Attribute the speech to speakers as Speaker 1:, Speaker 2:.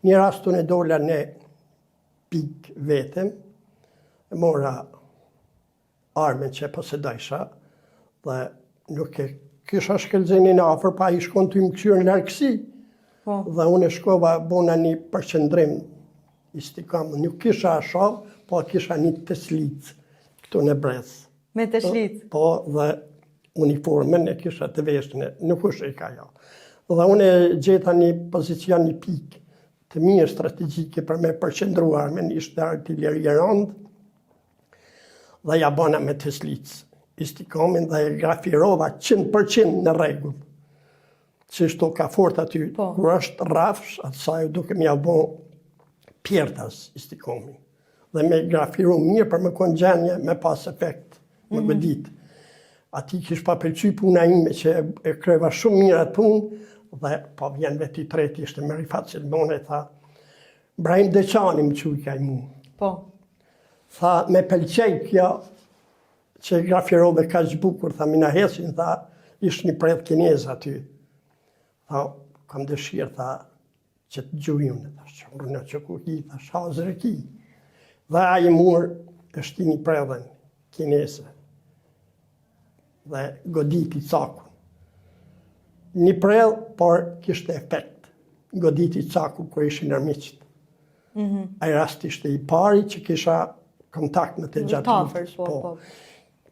Speaker 1: Një rast unë dola në pikë vetëm, mora armen që posedojsha, dhe nuk e kisha shkelzenin afër, pa i shkon të më këshyrë në larkësi. Dhe unë e shkova bona një përqëndrim istikam, nuk kisha ashav, po kisha një teslicë këtu në brez.
Speaker 2: Me teslicë?
Speaker 1: Po, dhe uniformen e kisha të veshne, nuk është e ka ja. Dhe unë e gjeta një pozicion, një pikë të mirë strategjike për me përqendru armen, ishte artilleri rënd, dhe ja bona me teslicë istikamin dhe e grafirova 100% në regull. Që shto ka fort aty, kur është rafsh, atësaj duke mja bo pjertas istikamin. Dhe me grafiru mirë për me konë gjenje, me pas efekt, me godit. Ati kish pa pëlqy puna ime që e kreva shumë mirë atë punë, dhe pa vjen veti treti, ishte me Rifat që të bone, tha, Brahim Deçani më qujka i mu. Tha, me pëlqej kjo, që grafirove ka që bukur, tha, mina hesin, tha, ishtë një predh kinez aty. Tha, kam dëshirë, tha, që të gjujun, tha, që mërënë që ku ki, tha, shazër e ki. Dhe a i murë, është një predhen kinese, dhe goditi cakun. Një predh, por kishte efekt, goditi cakun kër ishin armiqët. A i rast ishte i pari që kisha kontakt me të gjatë luftës.